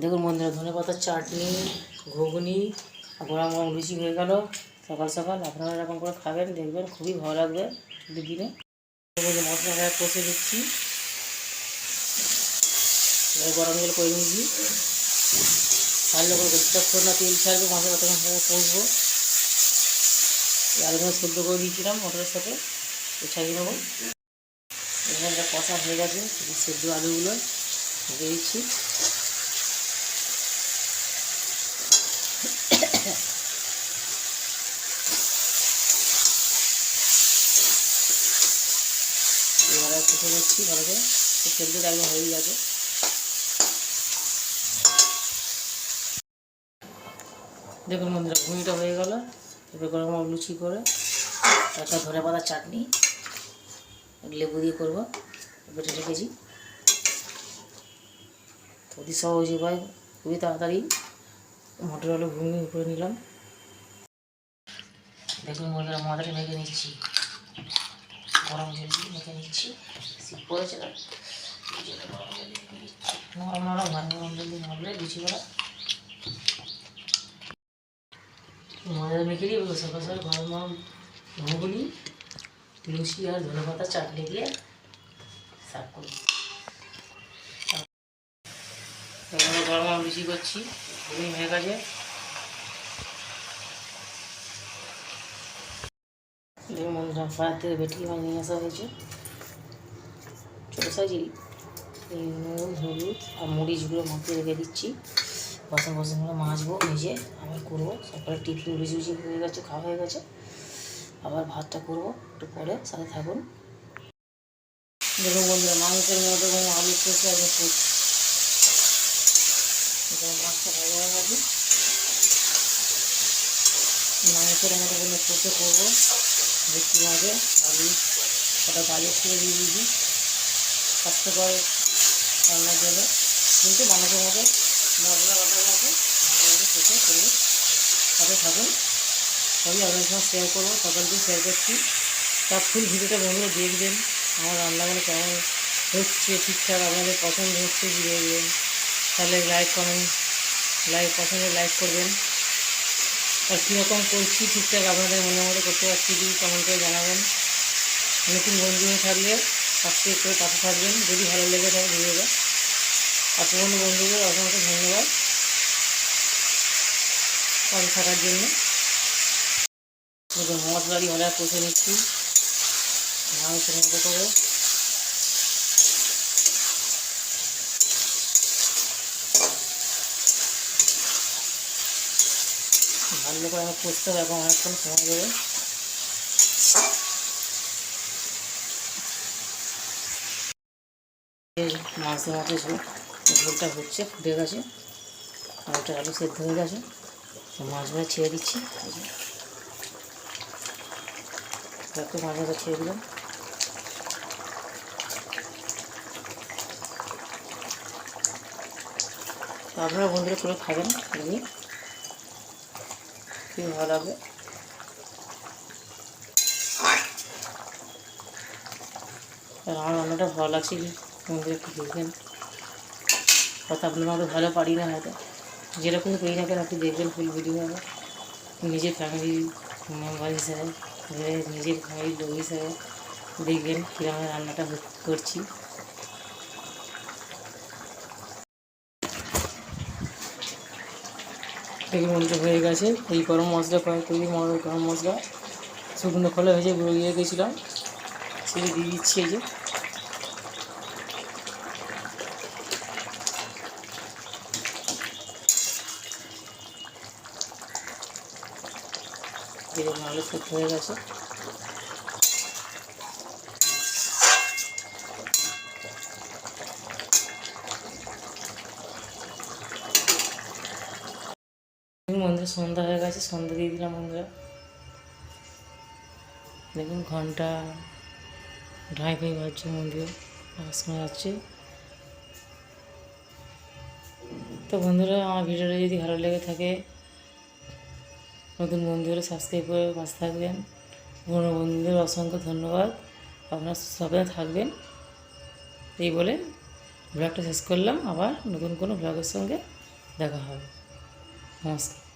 দেখুন বন্ধুরা, ধনেপাতার চাটনি, ঘুগনি, গরম গরম লুচি হয়ে গেল সকাল সকাল। আপনারা এরকম করে খাবেন, দেখবেন খুবই ভালো লাগবে দিনে। মশলাটা কষে দিচ্ছি, গরম জল করে নিয়েছি। ভালো করে যতক্ষণ না তেল ছাড়বে মশলা তখন কষবো। আলুগুলো সেদ্ধ করে দিয়েছিলাম মটরের সাথে, ছাড়িয়ে নেবো। এখানটা কষা হয়ে গেছে, সেদ্ধ আলুগুলো দিয়ে দিচ্ছি। এবারে কষে নিচ্ছি ভালো করে, সেদ্ধটা একদম হয়ে গেছে। দেখুন বন্ধুরা, ঘুগনিটা হয়ে গেল। এবার গরম গরম লুচি করে একটা ধনেপাতার চাটনি লেবু দিয়ে করবো, বেটে রেখেছি। অতি সহজ উপায়, খুবই তাড়াতাড়ি মটর আলু ঘুগনি করে নিলাম। দেখুন বন্ধুরা, মাথাটা মেখে নিচ্ছি, গরম জল দিয়ে মেখে নিচ্ছি। শীত পড়েছে না, গরম জল দিয়ে মেখে নিচ্ছি। নরম নরম হয়, গরম জল দিয়ে মাখলে লুচিগুলো মজা মেখে দিয়ে সকাল সকাল গরম গরম ঘুগনি, লুচি আর ধনেপাতা চাটনি দিয়ে সার্ভ করি। গরম গরম লুচি করছি, ঘুগনি হয়ে গেছে। বাজার থেকে ভেটকি মাছ নিয়ে আসা হয়েছে, ছোটো সাইজেরই। নুন, হলুদ আর মরিচগুলো মাখিয়ে রেখে দিচ্ছি। বাসনগুলো মাজবো, মেজে আবার করবো। সকালে টিফিন লুচি হয়ে গেছে, খাওয়া হয়ে গেছে। আবার ভাতটা করবো একটু পরে, সাথে থাকুন। দেখুন বন্ধুরা, মাংসের মধ্যে কোনো আলু কষে একদম করছি। মাছটা ভালো হয়ে গেছে। মাংসের মধ্যে কোনো কষে করবো, ভেটকি মাঝে আলু কটা গাজর ছেড়ে দিয়ে দিয়েছি স্বাস্থ্যকর রান্নার জন্য। কিন্তু মাংসের মধ্যে মশলা বাটার মতো কষে করবো, সাথে থাকুন। সবই আপনার সঙ্গে শেয়ার করবো, সকলকে শেয়ার করছি। তার ফুল ভিডিওটা বন্ধুরা দেখবেন, আমার রান্নাগুলো কেমন হচ্ছে, ঠিকঠাক আপনাদের পছন্দ হচ্ছে কি দেখবেন। তাহলে পছন্দের লাইক করবেন। আর কীরকম করছি ঠিকঠাক আপনাদের মনের মতো করতে পারছি কি কমেন্ট করে জানাবেন। নতুন বন্ধু হয়ে থাকলে সাবস্ক্রাইব করে পাশে থাকবেন যদি ভালো লেগে থাকে ভিডিওটা। আর পুরনো বন্ধুদের অসংখ্য ধন্যবাদ পাশে থাকার জন্য। মশলাটি ভালো কষে নিচ্ছি মাংসের মতো করে। ভালো করে আমি কষতে হবে, এখন অনেকক্ষণ সময় দেবে। মাছের মতো ঝোলটা হচ্ছে, ফুটে গেছে, আর একটা আলু সেদ্ধ হয়ে গেছে। মাছগুলো ছেড়ে দিচ্ছি, একটু মাছগুলো ছেড়ে দিলাম। আপনারা বন্ধুরা করে খাবেন, এমনি খুবই ভালো লাগবে। আমার রান্নাটা ভালো লাগছে কি বন্ধুরা একটু দেখবেন। হয়তো আপনারা আমাদের ভালো পারি না, হয়তো যেরকম করি না কেন আপনি দেখবেন ফুল ভিডিও হবে। নিজের ফ্যামিলি মেম্বার হিসাবে, নিজের ফ্যামিলির লোক হিসাবে দেখবেন কীরকম রান্নাটা করছি। দেখি মনটা হয়ে গেছে। এই গরম মশলা তৈরি গরম মশলা শুকনো খোলা ভেজে গুঁড়িয়ে গেছিলাম, সেটা দিয়ে দিচ্ছি। এই যে এরকম আলু সেদ্ধ হয়ে গেছে। বন্ধুরা সন্ধ্যা হয়ে গেছে, সন্ধ্যা দিয়ে দিলাম বন্ধুরা। দেখুন ঘন্টা ঢাই ফাই বাজছে, মন্দিরে শোনা যাচ্ছে। তো বন্ধুরা, আমার ভিডিওটা যদি ভালো লেগে থাকে, নতুন বন্ধুরা সাবস্ক্রাইব করে পাশে থাকবেন। পুরনো বন্ধুদের অসংখ্য ধন্যবাদ, আপনারা সবাই থাকবেন। এই বলে ব্লগটা শেষ করলাম। আবার নতুন কোনো ব্লগের সঙ্গে দেখা হবে। নমস্কার।